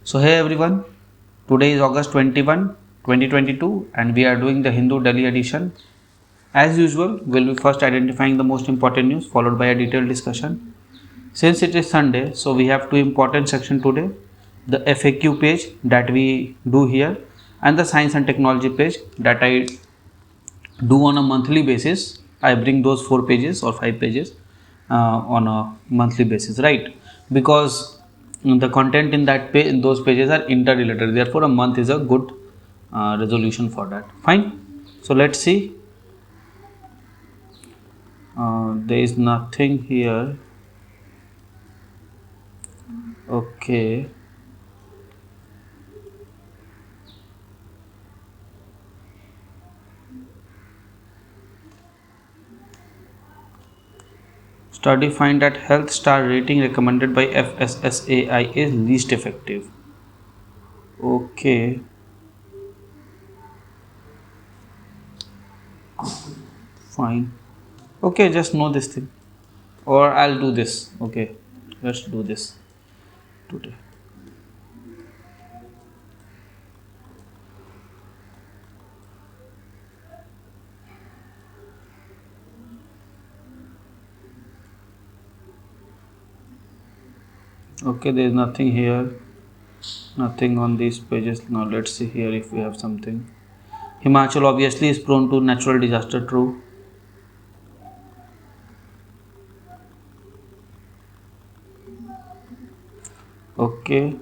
So hey everyone, today is August 21, 2022 and we are doing the Hindu Delhi edition. As usual, we'll be first identifying the most important news followed by a detailed discussion. Since it is Sunday, so we have two important sections today. The FAQ page that we do here and the science and technology page that I do on a monthly basis. I bring those 4 pages or 5 pages on a monthly basis, right? Because the content in that page, in those pages are interrelated. Therefore, a month is a good resolution for that. Fine. So let's see. There is nothing here. Okay. Study find that health star rating recommended by FSSAI is least effective. Okay. Fine. Okay, just know this thing. Or I'll do this. Okay. Let's do this today. Okay, there is nothing here, nothing on these pages. Now let's see here if we have something. Himachal obviously is prone to natural disaster. True. Okay.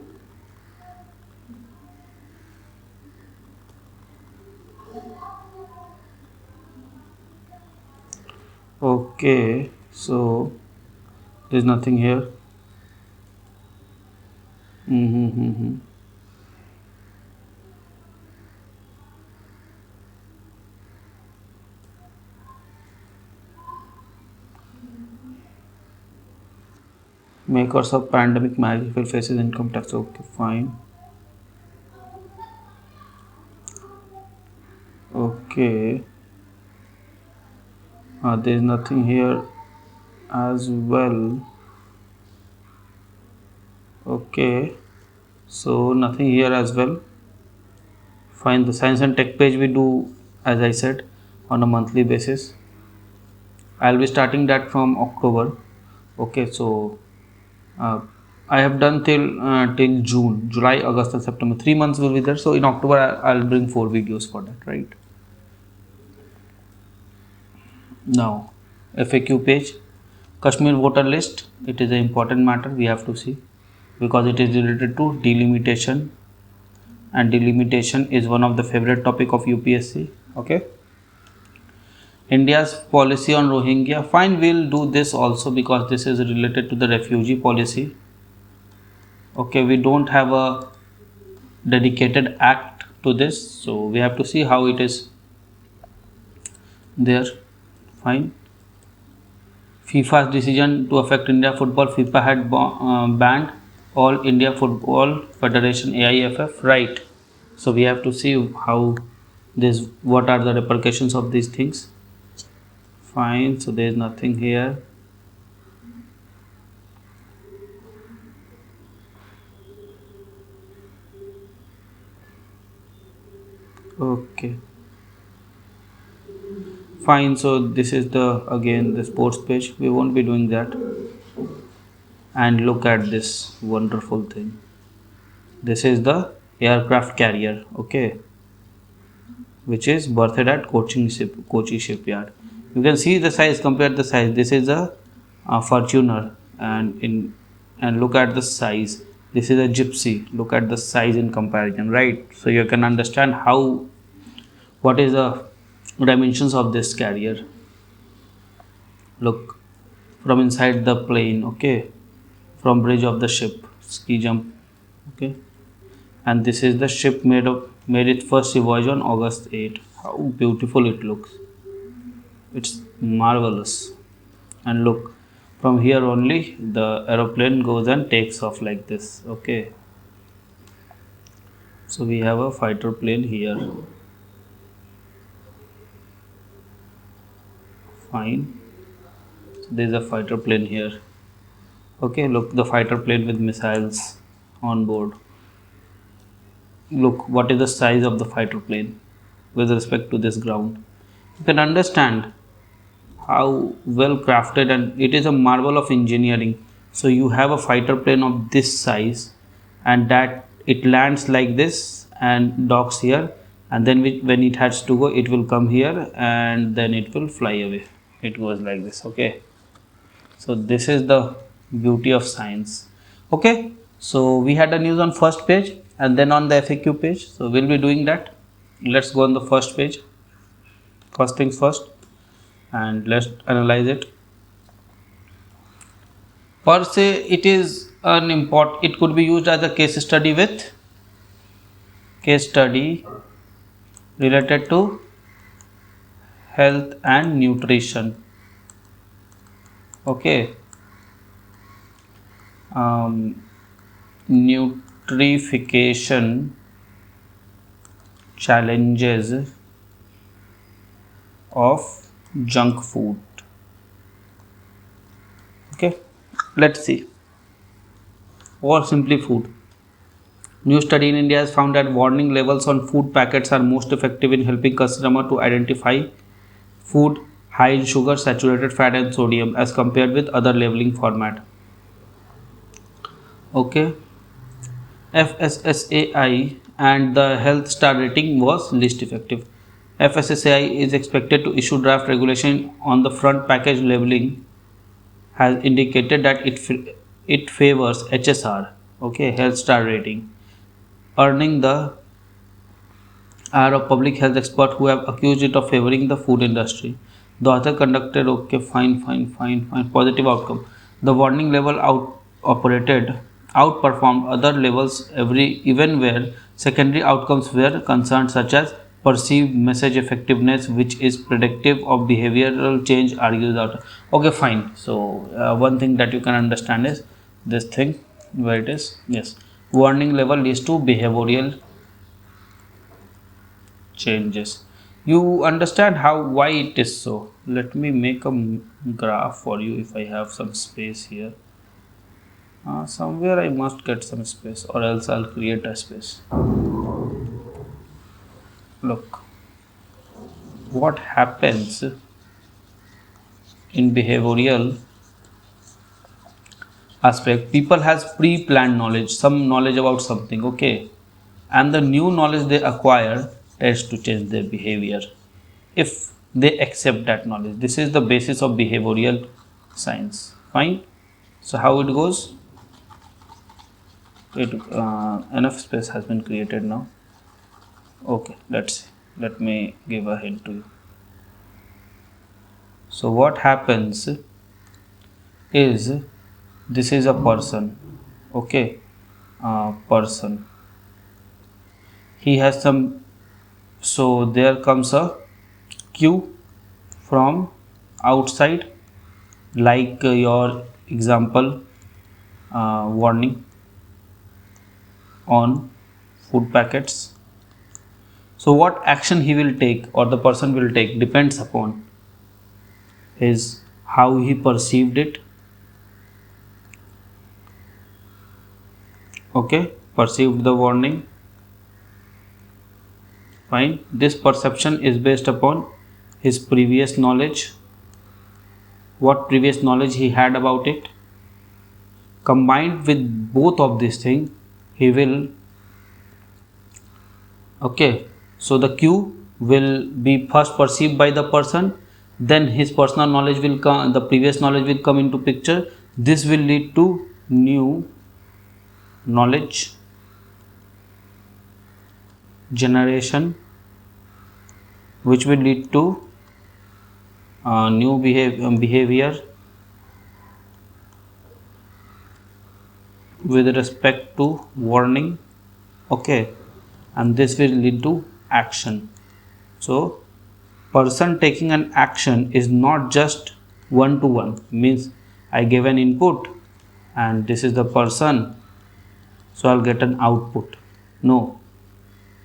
Okay, so there's nothing here. Mm-hmm. Makers of pandemic magical faces income tax. Okay, fine. Okay. There's nothing here as well. Okay. So nothing here as well. Fine. The science and tech page we do, as I said, on a monthly basis. I'll be starting that from October. Okay, so uh, I have done till June, July, August, and September. 3 months will be there. So in October, I'll bring 4 videos for that, right? Now, FAQ page, Kashmir voter list. It is an important matter we have to see because it is related to delimitation, and delimitation is one of the favorite topic of UPSC. Okay. India's policy on Rohingya. Fine, we'll do this also because this is related to the refugee policy. Okay, we don't have a dedicated act to this, so we have to see how it is there. Fine. FIFA's decision to affect India football. FIFA had banned all India Football Federation AIFF, right? So we have to see how this, what are the repercussions of these things. Fine, so there is nothing here. Okay, fine. So this is the, again, the sports page. We won't be doing that. And look at this wonderful thing. This is the aircraft carrier. Okay, which is berthed at Kochi shipyard. You can see the size, compare the size. This is a Fortuner, and look at the size. This is a Gypsy. Look at the size in comparison, right? So you can understand how, what is the dimensions of this carrier. Look from inside the plane, okay, from bridge of the ship, ski jump, okay, and this is the ship made its first sea voyage on August 8. How beautiful it looks! It's marvelous. And look, from here only the aeroplane goes and takes off like this. Okay, so we have a fighter plane here. Fine. So there's a fighter plane here. Okay, look, the fighter plane with missiles on board. look what is the size of the fighter plane with respect to this ground. You can understand how well crafted, and it is a marvel of engineering. So you have a fighter plane of this size, and that it lands like this and docks here, and then when it has to go, it will come here and then it will fly away. It goes like this. Okay, so this is the beauty of science. Okay, so we had a news on first page and then on the FAQ page, so we'll be doing that. Let's go on the first page. First things first, and let's analyze it. Per se, it is an it could be used as a case study related to health and nutrition. Okay, nutrification challenges of junk food. Okay, let's see. Or simply food. New study in India has found that warning labels on food packets are most effective in helping customer to identify food high in sugar, saturated fat and sodium as compared with other labeling format. Okay, FSSAI and the health star rating was least effective. FSSAI is expected to issue draft regulation on the front package labeling has indicated that it favors HSR, okay, health star rating, earning the ire of public health experts who have accused it of favoring the food industry. The author conducted fine, positive outcome. The warning level outperformed other levels even where secondary outcomes were concerned, such as perceived message effectiveness, which is predictive of behavioral change, argues out. Okay, fine. So one thing that you can understand is this thing where it is. Yes, warning level leads to behavioral changes. You understand why it is so. Let me make a graph for you if I have some space here. Somewhere I must get some space, or else I'll create a space. Look what happens in behavioral aspect. People has pre-planned knowledge, some knowledge about something, okay, and the new knowledge they acquire tends to change their behavior if they accept that knowledge. This is the basis of behavioral science. Fine. So how it goes? Enough space has been created now. Okay, let's see. Let me give a hint to you. So what happens is, this is a person, okay, person. He has some, so there comes a cue from outside, like your example, warning on food packets. So what action he will take or the person will take depends upon his how he perceived it. Okay, perceived the warning. Fine. This perception is based upon his previous knowledge, what previous knowledge he had about it. Combined with both of these things, he will, okay, so the cue will be first perceived by the person, then his personal knowledge will come, the previous knowledge will come into picture. This will lead to new knowledge generation, which will lead to new behavior with respect to warning, okay, and this will lead to action. So person taking an action is not just one to one, means I gave an input and this is the person, so I'll get an output. No,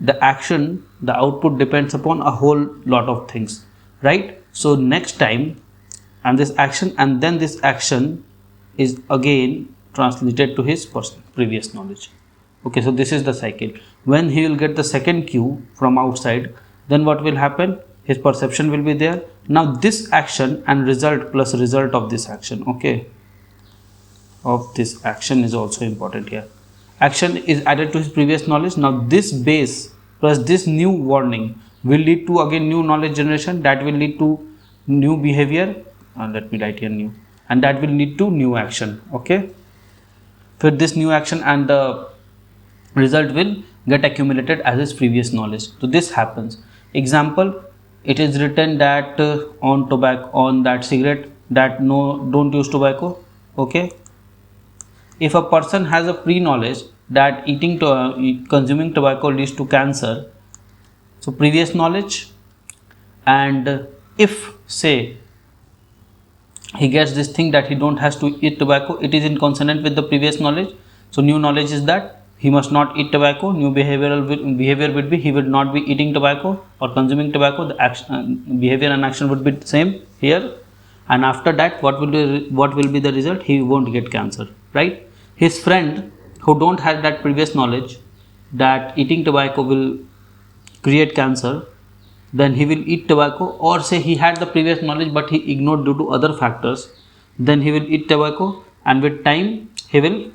the action, the output depends upon a whole lot of things, right? So next time, and this action, and then this action is again translated to his previous knowledge. Okay, so this is the cycle. When he will get the second cue from outside, then what will happen? His perception will be there. Now this action and result plus result of this action, okay, of this action is also important here. Action is added to his previous knowledge. Now this base plus this new warning will lead to again new knowledge generation, that will lead to new behavior. Let me write here new, and that will lead to new action. Okay, for this new action and the result will get accumulated as his previous knowledge. So this happens. Example, it is written that on tobacco, on that cigarette, that no, don't use tobacco. Okay, if a person has a pre-knowledge that consuming tobacco leads to cancer, so previous knowledge, and if say he gets this thing that he don't has to eat tobacco, it is in consonant with the previous knowledge. So new knowledge is that he must not eat tobacco. New behavior would be he will not be eating tobacco or consuming tobacco. The action, behavior and action would be the same here. And after that, what will be the result? He won't get cancer, right? His friend who don't have that previous knowledge that eating tobacco will create cancer, then he will eat tobacco, or say he had the previous knowledge but he ignored due to other factors, then he will eat tobacco and with time he will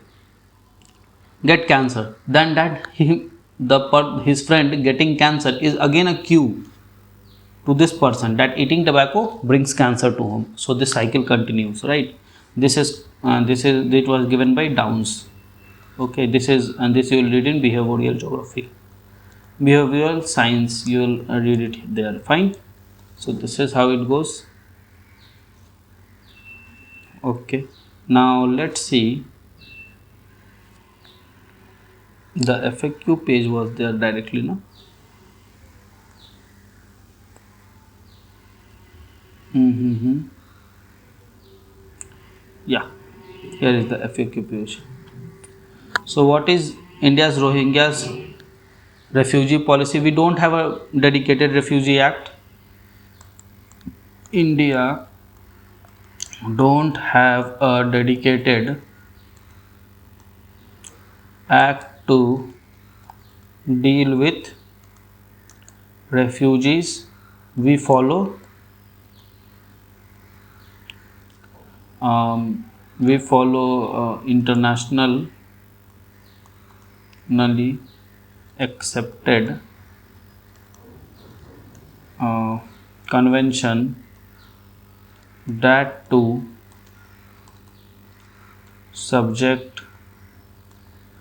get cancer. Then that his friend getting cancer is again a cue to this person that eating tobacco brings cancer to him. So this cycle continues, right? This is it was given by Downs. Okay, this you will read in behavioral geography, behavioral science, you will read it there. Fine. So this is how it goes. Okay, now let's see, the FAQ page was there directly, no? Yeah, here is the FAQ page. So what is India's Rohingyas refugee policy? We don't have a dedicated refugee act. India don't have a dedicated act to deal with refugees. We follow internationally accepted convention that to subject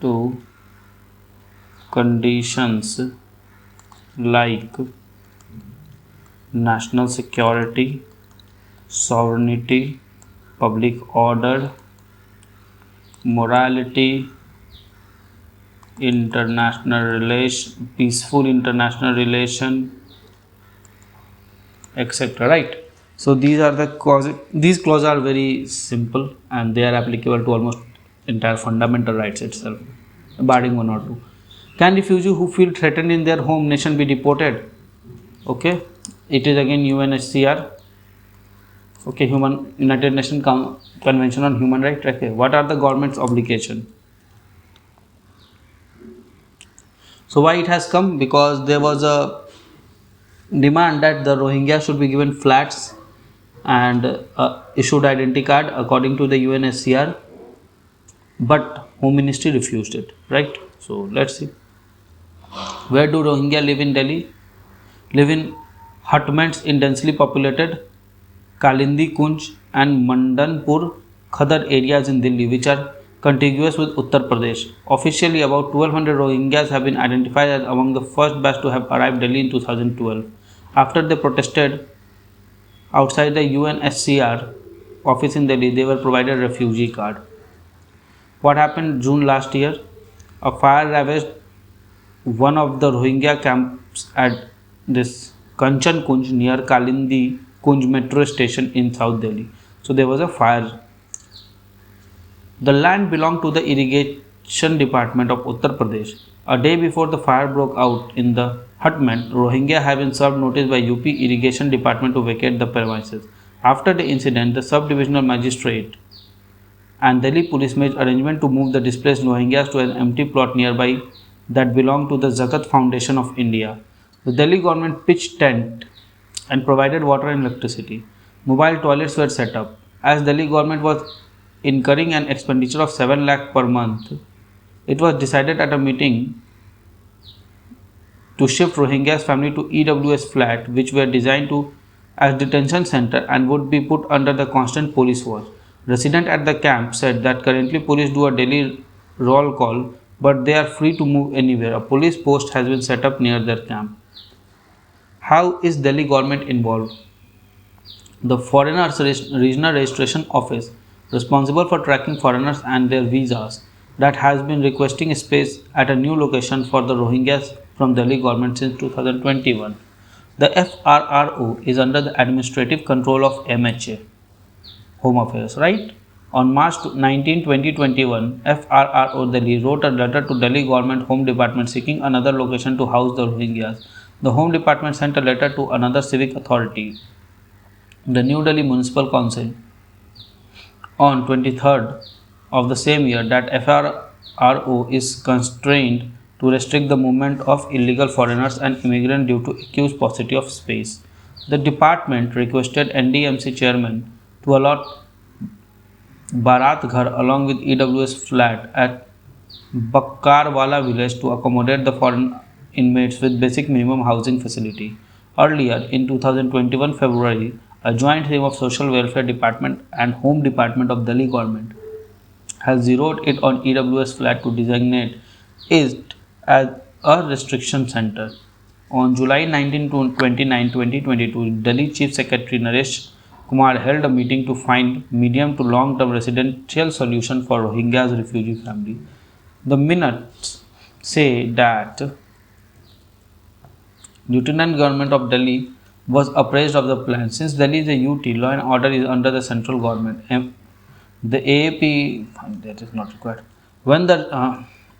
to conditions like national security, sovereignty, public order, morality, international relation, peaceful international relation, etc. Right? So these are the clauses. These clauses are very simple and they are applicable to almost entire fundamental rights itself, barring one or two. Can refugees who feel threatened in their home nation be deported? Okay, it is again UNHCR. Okay, United Nations Convention on Human Rights. Okay, what are the government's obligation? So why it has come? Because there was a demand that the Rohingya should be given flats and issued identity card according to the UNHCR, but Home Ministry refused it, right? So let's see. Where do Rohingya live in Delhi? Live in hutments in densely populated Kalindi Kunj and Mandanpur Khadar areas in Delhi, which are contiguous with Uttar Pradesh. Officially, about 1200 Rohingyas have been identified as among the first batch to have arrived Delhi in 2012. After they protested outside the UNHCR office in Delhi, they were provided a refugee card. What happened June last year? A fire ravaged one of the Rohingya camps at this Kanchan Kunj near Kalindi Kunj metro station in South Delhi. So there was a fire. The land belonged to the irrigation department of Uttar Pradesh. A day before the fire broke out in the hutment, Rohingya have been served notice by UP irrigation department to vacate the premises. After the incident, the sub-divisional magistrate and Delhi police made arrangement to move the displaced Rohingyas to an empty plot nearby that belonged to the Zakat Foundation of India. The Delhi government pitched tent and provided water and electricity. Mobile toilets were set up. As Delhi government was incurring an expenditure of 7 lakh per month, it was decided at a meeting to shift Rohingyas family to EWS flat, which were designed to as detention center and would be put under the constant police watch. Residents at the camp said that currently police do a daily roll call, but they are free to move anywhere. A police post has been set up near their camp. How is Delhi government involved? The Foreigners Regional Registration Office, responsible for tracking foreigners and their visas, that has been requesting space at a new location for the Rohingyas from Delhi government since 2021. The FRRO is under the administrative control of MHA, Home Affairs, right? On March 19, 2021, FRRO Delhi wrote a letter to Delhi Government Home Department seeking another location to house the Rohingyas. The Home Department sent a letter to another civic authority, the New Delhi Municipal Council, on 23rd of the same year that FRRO is constrained to restrict the movement of illegal foreigners and immigrants due to accused paucity of space. The department requested NDMC chairman to allot Barat Ghar along with EWS flat at Bakkarwala village to accommodate the foreign inmates with basic minimum housing facility. Earlier, in 2021 February, a joint team of Social Welfare Department and Home Department of Delhi government has zeroed it on EWS flat to designate it as a restriction center. On July 19 to 29, 2022, Delhi Chief Secretary Naresh Kumar held a meeting to find medium to long-term residential solution for Rohingyas refugee family. The minutes say that Lieutenant Government of Delhi was appraised of the plan. Since Delhi is a UT, law and order is under the central government. The AAP, that is not required. When did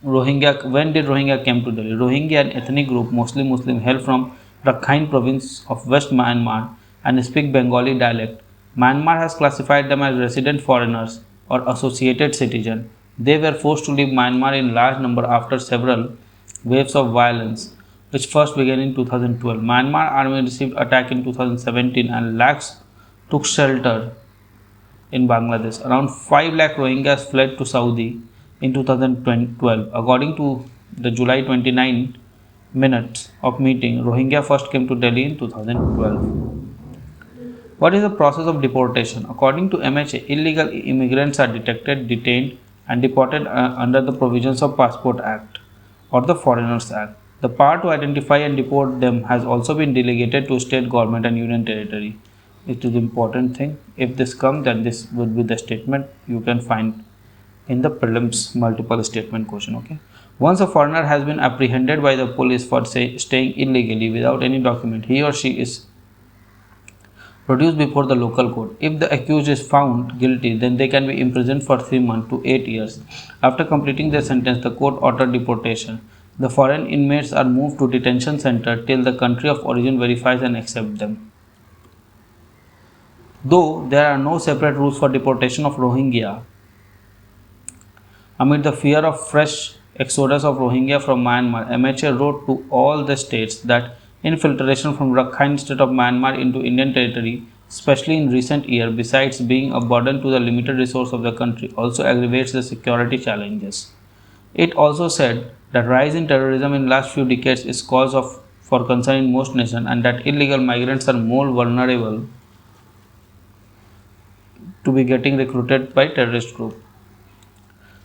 Rohingya came to Delhi? Rohingya, an ethnic group, mostly Muslim, hail from Rakhine province of West Myanmar and speak Bengali dialect. Myanmar has classified them as resident foreigners or associated citizen. They were forced to leave Myanmar in large number after several waves of violence, which first began in 2012. Myanmar army received attack in 2017 and lakhs took shelter in Bangladesh. Around 5 lakh Rohingyas fled to Saudi in 2012. According to the July 29 minutes of meeting, Rohingya first came to Delhi in 2012. What is the process of deportation? According to MHA, illegal immigrants are detected, detained and deported under the provisions of Passport Act or the Foreigners Act. The power to identify and deport them has also been delegated to state government and union territory. It is important thing. If this comes, then this would be the statement you can find in the prelims multiple statement question. Okay. Once a foreigner has been apprehended by the police for staying illegally without any document, he or she is produced before the local court. If the accused is found guilty, then they can be imprisoned for 3 months to 8 years. After completing their sentence, the court ordered deportation. The foreign inmates are moved to detention center till the country of origin verifies and accepts them. Though there are no separate rules for deportation of Rohingya, amid the fear of fresh exodus of Rohingya from Myanmar, MHA wrote to all the states that infiltration from Rakhine state of Myanmar into Indian territory, especially in recent years, besides being a burden to the limited resource of the country, also aggravates the security challenges. It also said that rise in terrorism in last few decades is cause for concern in most nations and that illegal migrants are more vulnerable to be getting recruited by terrorist groups.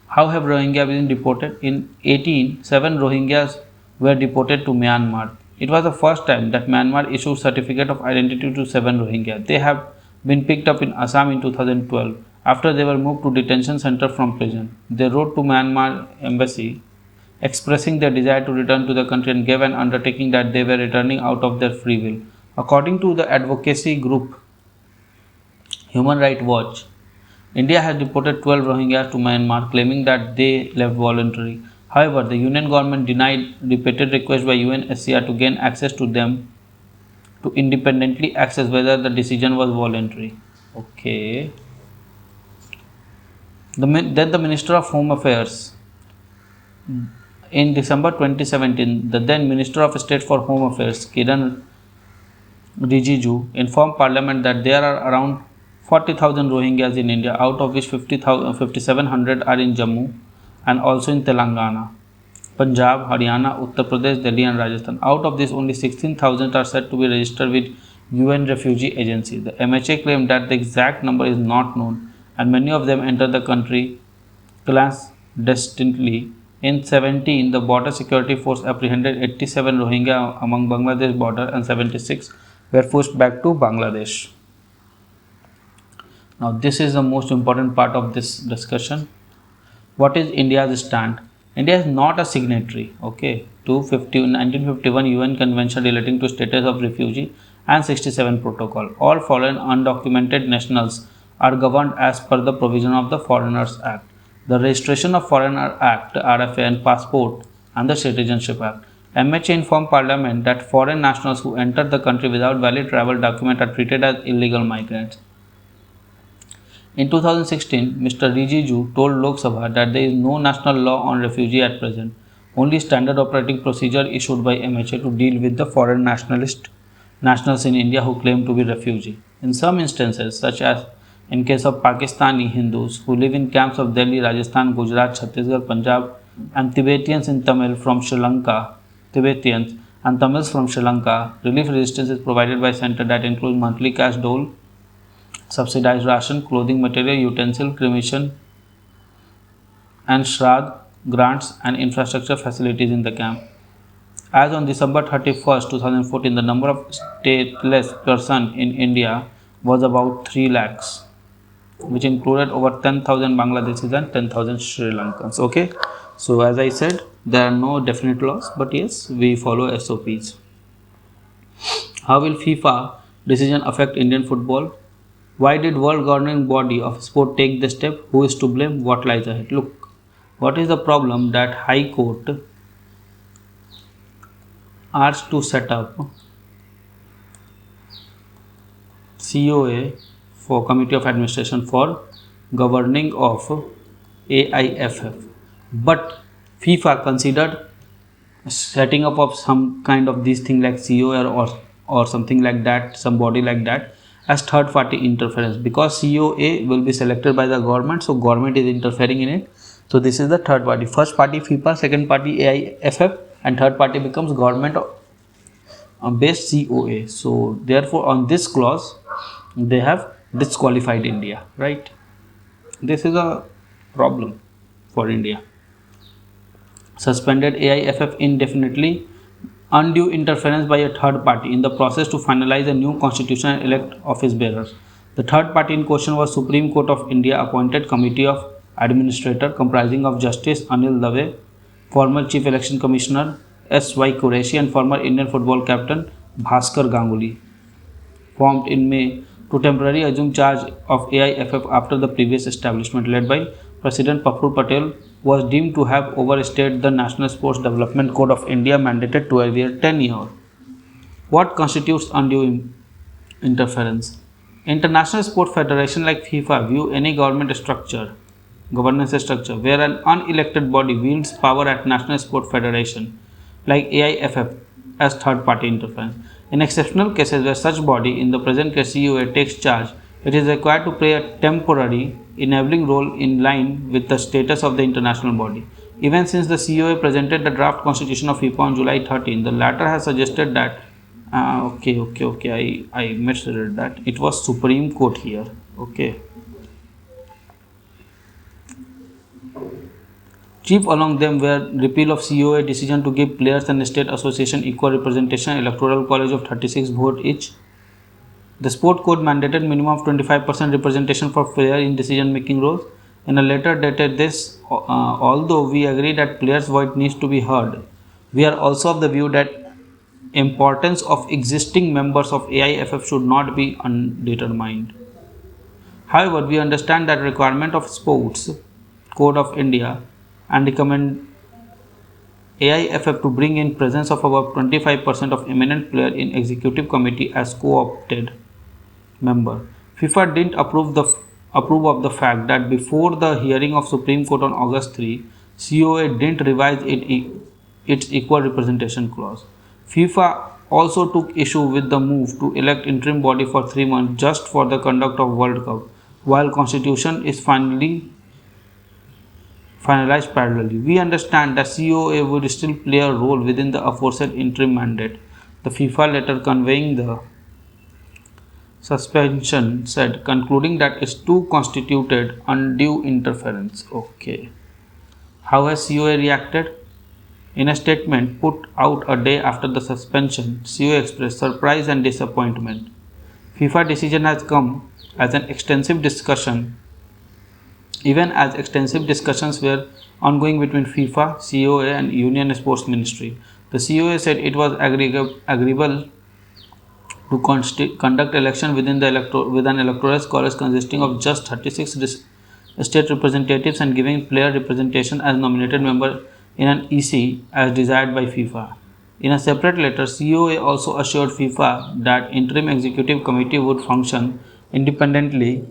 How have Rohingya been deported? In 18, 7 Rohingyas were deported to Myanmar. It was the first time that Myanmar issued certificate of identity to 7 Rohingya. They have been picked up in Assam in 2012 after they were moved to detention center from prison. They wrote to Myanmar embassy expressing their desire to return to the country and gave an undertaking that they were returning out of their free will. According to the advocacy group Human Rights Watch, India has deported 12 Rohingyas to Myanmar, claiming that they left voluntarily. However, the Union government denied repeated requests by UNHCR to gain access to them to independently access whether the decision was voluntary. Okay. Then the Minister of Home Affairs, in December 2017, the then Minister of State for Home Affairs, Kiran Rijiju, informed Parliament that there are around 40,000 Rohingyas in India, out of which 5,700 are in Jammu and also in Telangana, Punjab, Haryana, Uttar Pradesh, Delhi and Rajasthan. Out of this, only 16,000 are said to be registered with UN Refugee Agency. The MHA claimed that the exact number is not known and many of them enter the country clandestinely. In 17, the Border Security Force apprehended 87 Rohingya among Bangladesh border and 76 were pushed back to Bangladesh. Now, this is the most important part of this discussion. What is India's stand? India is not a signatory, to 1951 UN Convention relating to status of refugee and 67 Protocol. All foreign undocumented nationals are governed as per the provision of the Foreigners Act, the Registration of Foreigner Act (RFA) and Passport, and the Citizenship Act. MHA informed Parliament that foreign nationals who enter the country without valid travel document are treated as illegal migrants. In 2016, Mr. Rijiju told Lok Sabha that there is no national law on refugee at present, only standard operating procedure issued by MHA to deal with the foreign nationals in India who claim to be refugee. In some instances, such as in case of Pakistani Hindus who live in camps of Delhi, Rajasthan, Gujarat, Chhattisgarh, Punjab, and Tibetans from Sri Lanka, and Tamils from Sri Lanka, relief assistance is provided by center that includes monthly cash dole, subsidized ration, clothing material, utensil, cremation, and Shraddh grants and infrastructure facilities in the camp. As on December 31st, 2014, the number of stateless persons in India was about 3 lakhs, which included over 10,000 Bangladeshis and 10,000 Sri Lankans. So as I said, there are no definite laws, but yes, we follow SOPs. How will FIFA decision affect Indian football? Why did world governing body of sport take the step? Who is to blame? What lies ahead? Look, what is the problem that High Court asked to set up COA for Committee of Administration for governing of AIFF, but FIFA considered setting up of some kind of this thing like COA or something like that, some body like that, as third party interference, because COA will be selected by the government, so government is interfering in it. So this is the third party. First party FIFA, second party AIFF, and third party becomes government based COA. So therefore on this clause they have disqualified India, right? This is a problem for India. Suspended AIFF indefinitely, undue interference by a third party in the process to finalize a new constitution and elect office bearers. The third party in question was Supreme Court of India appointed Committee of Administrator comprising of Justice Anil Dave, former Chief Election Commissioner S.Y. Qureshi and former Indian football captain Bhaskar Ganguly, formed in May to temporarily assume charge of AIFF after the previous establishment, led by President Praful Patel, was deemed to have overstayed the National Sports Development Code of India mandated 12-year tenure. What constitutes undue interference? International sport federation like FIFA view any governance structure where an unelected body wields power at national sport federation like AIFF as third party interference. In exceptional cases where such body, in the present case COA, takes charge, it is required to play a temporary enabling role in line with the status of the international body. Even since the COA presented the draft constitution of FIFA on July 13, the latter has suggested that I misread that. It was Supreme Court here. Chief along them were repeal of COA decision to give players and state association equal representation, electoral college of 36 votes each. The sport code mandated minimum of 25% representation for player in decision making roles. In a letter dated this, although we agree that players' voice needs to be heard, we are also of the view that importance of existing members of AIFF should not be undetermined. However, we understand that requirement of Sports Code of India and recommend AIFF to bring in presence of about 25% of eminent player in executive committee as co-opted member. FIFA didn't approve approve of the fact that before the hearing of Supreme Court on August 3, COA didn't revise its equal representation clause. FIFA also took issue with the move to elect interim body for 3 months just for the conduct of World Cup, while constitution is finalized parallelly. We understand that COA would still play a role within the aforesaid interim mandate. The FIFA letter conveying the suspension said, concluding that it too constituted undue interference. Okay. How has COA reacted? In a statement put out a day after the suspension, COA expressed surprise and disappointment. FIFA decision has come as an extensive discussion, even as extensive discussions were ongoing between FIFA, COA and Union Sports Ministry. The COA said it was agreeable to conduct election with an electoral college consisting of just 36 state representatives and giving player representation as nominated member in an EC as desired by FIFA. In a separate letter, COA also assured FIFA that interim executive committee would function independently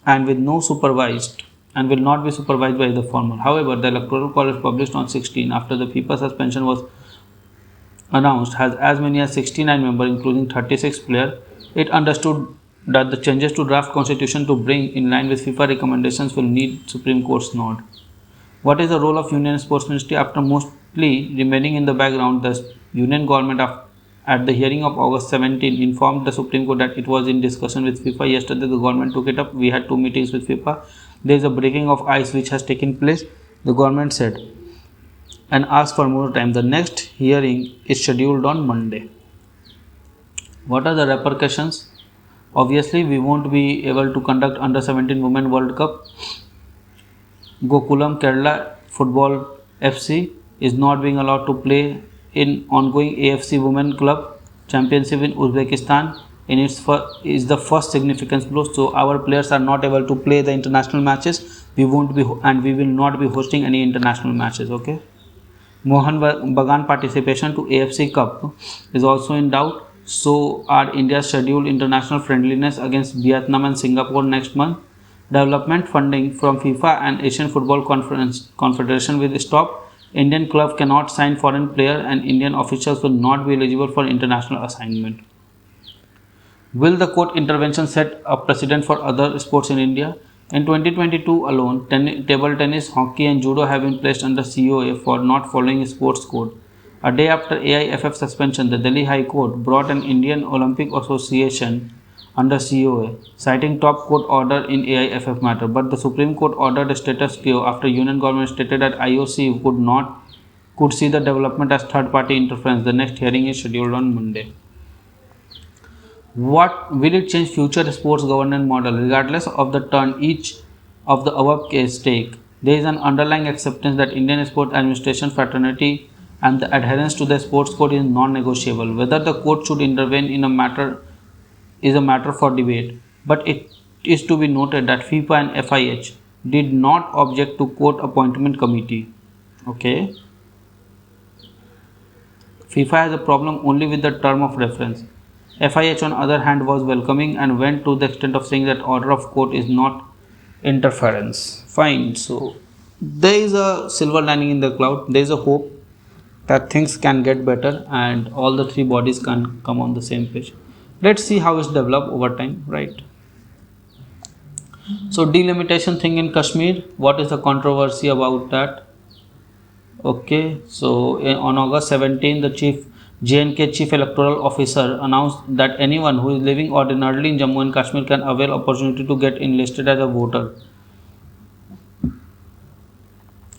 and with no supervised and will not be supervised by the former. However, the electoral college published on 16 after the FIFA suspension was announced has as many as 69 members including 36 players. It understood that the changes to draft constitution to bring in line with FIFA recommendations will need Supreme Court's nod. What is the role of Union Sports Ministry? After mostly remaining in the background, the Union government at the hearing of August 17 informed the Supreme Court that it was in discussion with FIFA. Yesterday the government took it up. We had 2 meetings with FIFA. There is a breaking of ice which has taken place, the government said, and asked for more time. The next hearing is scheduled on Monday. What are the repercussions? Obviously, we won't be able to conduct Under 17 Women World Cup. Gokulam Kerala Football FC is not being allowed to play in ongoing AFC Women Club Championship in Uzbekistan. Is the first significant blow. So our players are not able to play the international matches. We won't be and we will not be hosting any international matches. Okay. Mohan Bagan participation to AFC Cup is also in doubt. So are India's scheduled international friendliness against Vietnam and Singapore next month. Development funding from FIFA and Asian Football Confederation will stop. Indian club cannot sign foreign player and Indian officials will not be eligible for international assignment. Will the court intervention set a precedent for other sports in India? In 2022 alone, table tennis, hockey and judo have been placed under COA for not following sports code. A day after AIFF suspension, the Delhi High Court brought an Indian Olympic Association under COA, citing top court order in AIFF matter. But the Supreme Court ordered a status quo after Union government stated that IOC could see the development as third-party interference. The next hearing is scheduled on Monday. What will it change future sports governance model? Regardless of the turn each of the above case take, there is an underlying acceptance that Indian Sport Administration fraternity and the adherence to the sports code is non-negotiable. Whether the court should intervene in a matter is a matter for debate, but it is to be noted that FIFA and FIH did not object to court appointment committee. Okay. FIFA has a problem only with the term of reference. FIH on other hand was welcoming and went to the extent of saying that order of court is not interference. Fine. So there is a silver lining in the cloud. There is a hope that things can get better and all the 3 bodies can come on the same page. Let's see how it's developed over time, right? So delimitation thing in Kashmir, what is the controversy about that? Okay, so on August 17, the JNK Chief Electoral Officer announced that anyone who is living ordinarily in Jammu and Kashmir can avail opportunity to get enlisted as a voter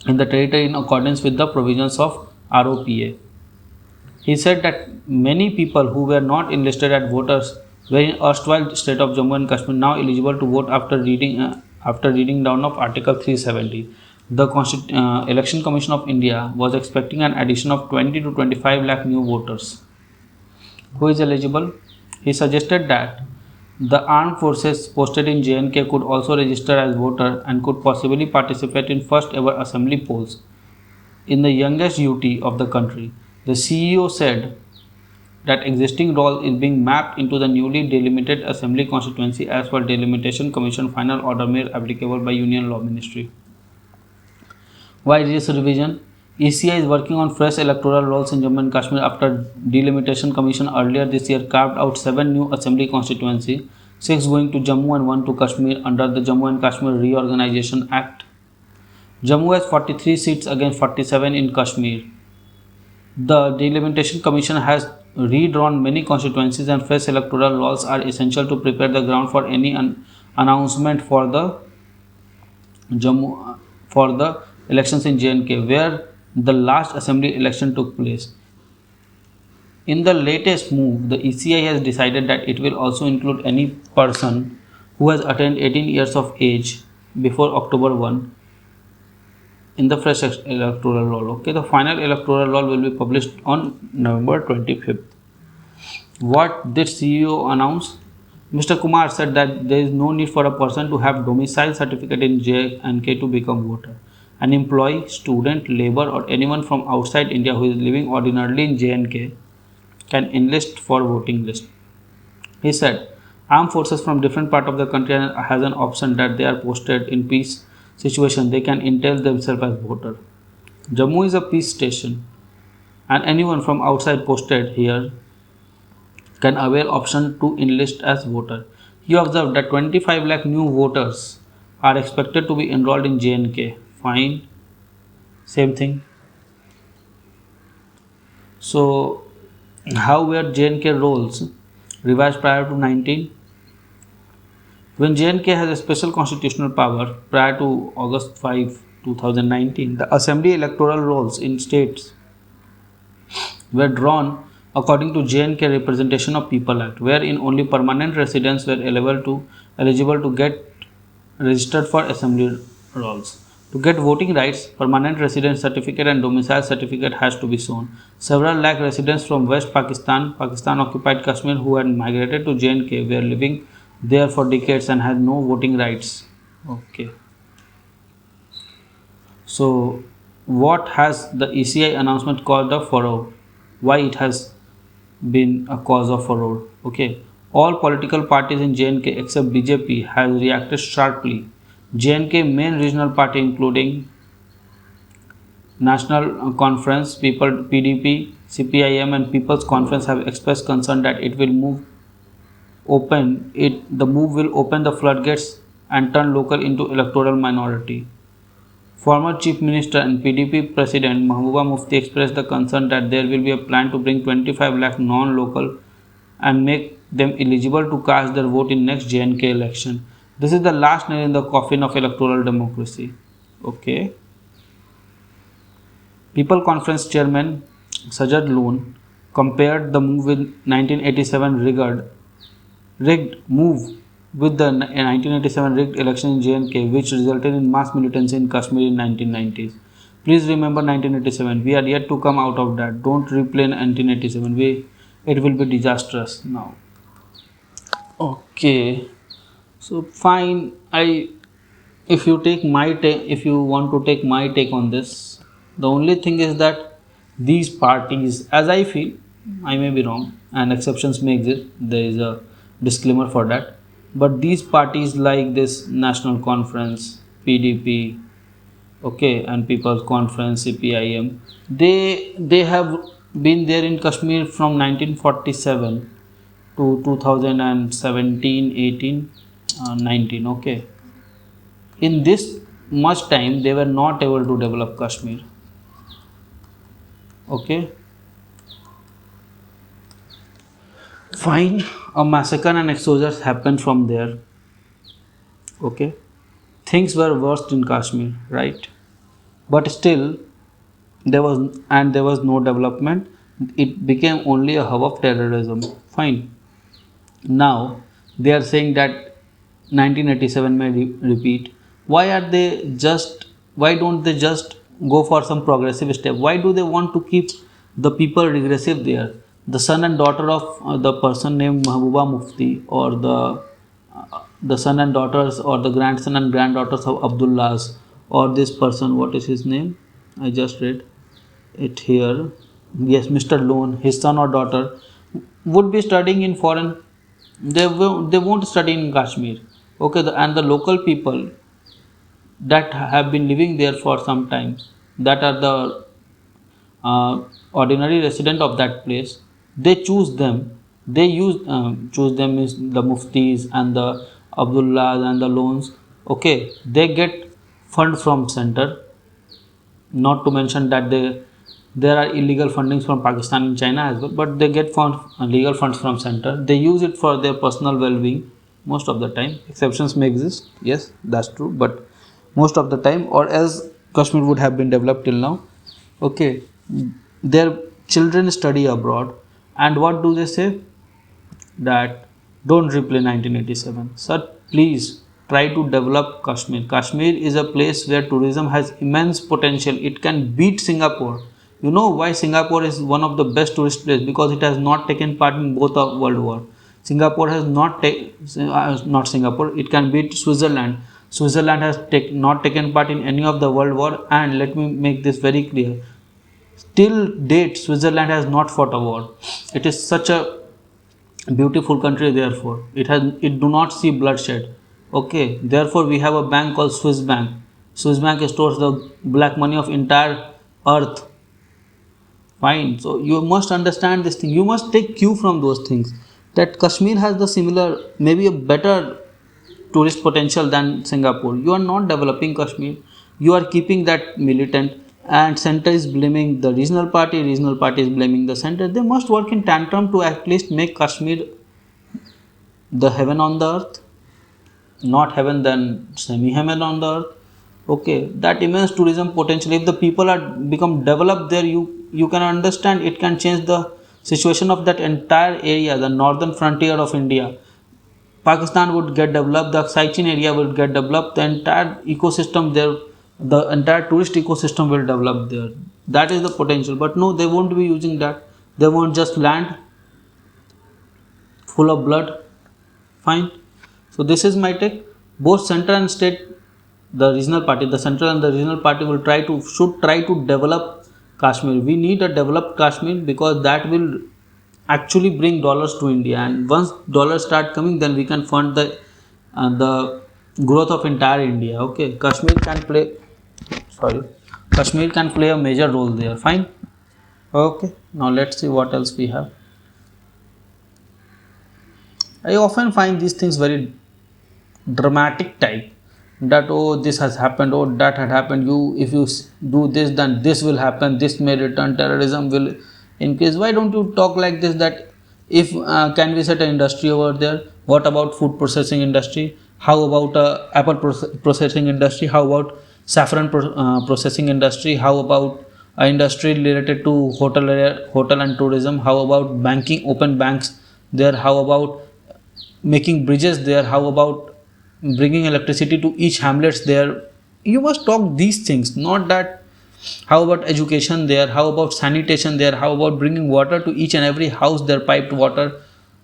in the territory in accordance with the provisions of ROPA. He said that many people who were not enlisted as voters were in erstwhile state of Jammu and Kashmir now eligible to vote after reading down of Article 370. The Election Commission of India was expecting an addition of 20 to 25 lakh new voters. Who is eligible? He suggested that the armed forces posted in JNK could also register as voter and could possibly participate in first ever assembly polls in the youngest UT of the country. The CEO said that existing role is being mapped into the newly delimited assembly constituency as per Delimitation Commission final order made applicable by Union Law Ministry. Why this revision? ECI is working on fresh electoral rolls in Jammu and Kashmir after Delimitation Commission earlier this year carved out 7 new assembly constituencies, 6 going to Jammu and 1 to Kashmir under the Jammu and Kashmir Reorganization Act. Jammu has 43 seats against 47 in Kashmir. The Delimitation Commission has redrawn many constituencies and fresh electoral rolls are essential to prepare the ground for any announcement for the elections in J&K, where the last assembly election took place. In the latest move, the ECI has decided that it will also include any person who has attained 18 years of age before October 1 in the fresh electoral roll. Okay, the final electoral roll will be published on November 25th. What did CEO announce? Mr. Kumar said that there is no need for a person to have domicile certificate in J&K to become voter. An employee, student, labor or anyone from outside India who is living ordinarily in J&K can enlist for voting list. He said, armed forces from different part of the country has an option that they are posted in peace situation. They can entail themselves as voter. Jammu is a peace station and anyone from outside posted here can avail option to enlist as voter. He observed that 25 lakh new voters are expected to be enrolled in J&K. Fine, same thing. So, how were J&K roles revised prior to 19? When J&K has a special constitutional power prior to August 5, 2019, the assembly electoral rolls in states were drawn according to J&K Representation of People Act, wherein only permanent residents were eligible to get registered for assembly rolls. To get voting rights, permanent residence certificate and domicile certificate has to be shown. Several lakh residents from West Pakistan, Pakistan-occupied Kashmir who had migrated to J&K were living there for decades and had no voting rights. Okay. So, what has the ECI announcement caused a furore? Why it has been a cause of furore? Okay. All political parties in J&K except BJP has reacted sharply. J&K main regional party including National Conference, PDP, CPIM and People's Conference have expressed concern that the move will open the floodgates and turn local into electoral minority. Former Chief Minister and PDP President Mahbooba Mufti expressed the concern that there will be a plan to bring 25 lakh non-local and make them eligible to cast their vote in next J&K election. This is the last nail in the coffin of electoral democracy. Okay. People Conference Chairman Sajad Loon compared the move with 1987 rigged move with the 1987 rigged election in J&K, which resulted in mass militancy in Kashmir in 1990s. Please remember 1987. We are yet to come out of that. Don't replay 1987. It will be disastrous now. Okay. So fine. If you want to take my take on this, the only thing is that these parties, as I feel, I may be wrong, and exceptions may exist. There is a disclaimer for that. But these parties like this National Conference, PDP, okay, and People's Conference, CPIM, they have been there in Kashmir from 1947 to 2017, 18, 19. Okay. In this much time, they were not able to develop Kashmir. Okay. Fine, a massacre and exodus happened from there. Okay. Things were worst in Kashmir, right? But still, there was no development. It became only a hub of terrorism. Fine. Now they are saying that 1987 may repeat. Why don't they just go for some progressive step? Why do they want to keep the people regressive there? The son and daughter of the person named Mahbooba Mufti, or the son and daughters or the grandson and granddaughters of Abdullahs, or this person, what is his name? I just read it here. Yes, Mr. Loan, his son or daughter. would be studying in foreign, they won't study in Kashmir. Okay, and the local people that have been living there for some time, that are the ordinary resident of that place, they choose them. They use choose them is the muftis and the Abdullahs and the loans. Okay, they get fund from center. Not to mention that there are illegal fundings from Pakistan and China as well, but they get legal funds from center. They use it for their personal well-being most of the time. Exceptions may exist, yes, that's true, but most of the time, or else Kashmir would have been developed till now. Okay, their children study abroad, and what do they say? That don't replay 1987. Sir, please try to develop Kashmir. Kashmir is a place where tourism has immense potential. It can beat Singapore. You know why Singapore is one of the best tourist places? Because it has not taken part in both of World War. Singapore has not Singapore. It can beat Switzerland. Switzerland has not taken part in any of the World War, and let me make this very clear. Till date, Switzerland has not fought a war. It is such a beautiful country, therefore it do not see bloodshed. Okay, therefore we have a bank called Swiss Bank. Swiss Bank stores the black money of entire earth. Fine, so you must understand this thing. You must take cue from those things, that Kashmir has the similar, maybe a better tourist potential than Singapore. You are not developing Kashmir. You are keeping that militant, and center is blaming the regional party is blaming the center. They must work in tandem to at least make Kashmir the heaven on the earth. Not heaven, then semi-heaven on the earth. Okay, that immense tourism potential, if the people are become developed there, you can understand it can change the situation of that entire area, the northern frontier of India. Pakistan would get developed, the Siachen area would get developed, the entire ecosystem there, the entire tourist ecosystem will develop there. That is the potential, but no, they won't be using that. They won't just land full of blood. Fine. So this is my take. Both center and state, the regional party, the central and the regional party will should try to develop Kashmir. We need a developed Kashmir, because that will actually bring dollars to India, and once dollars start coming, then we can fund the growth of entire India. Okay, Kashmir can play a major role there. Fine. Okay, now let's see what else we have. I often find these things very dramatic type, that oh, this has happened, oh, that had happened, if you do this, then this will happen, this may return, terrorism will increase. Why don't you talk like this, that if can we set an industry over there? What about food processing industry? How about apple processing industry? How about saffron processing industry? How about industry related to hotel and tourism? How about banking, open banks there? How about making bridges there? How about bringing electricity to each hamlets there? You must talk these things, not that how about education there, how about sanitation there, how about bringing water to each and every house there, piped water.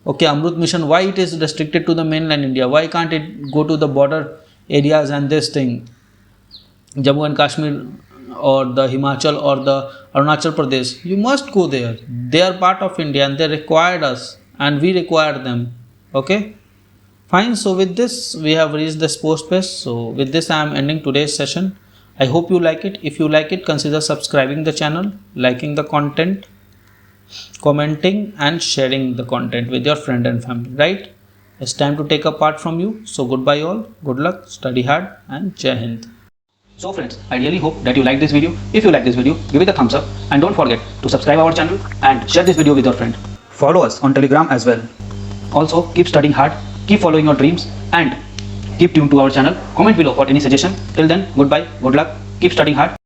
Okay, Amrut mission, why it is restricted to the mainland India? Why can't it go to the border areas and this thing, Jammu and Kashmir or the Himachal or the Arunachal Pradesh? You must go there. They are part of India and they required us and we require them. Okay, fine. So with this we have reached the sports page. So with this I am ending today's session. I hope you like it. If you like it, consider subscribing the channel, liking the content, commenting and sharing the content with your friend and family. Right, it's time to take a part from you. So goodbye all, good luck, study hard and Jai Hind. So friends, I really hope that you like this video. If you like this video, give it a thumbs up and don't forget to subscribe our channel and share this video with your friend. Follow us on Telegram as well. Also, keep studying hard, keep following your dreams and keep tuned to our channel. Comment below for any suggestion. Till then, goodbye, good luck, keep studying hard.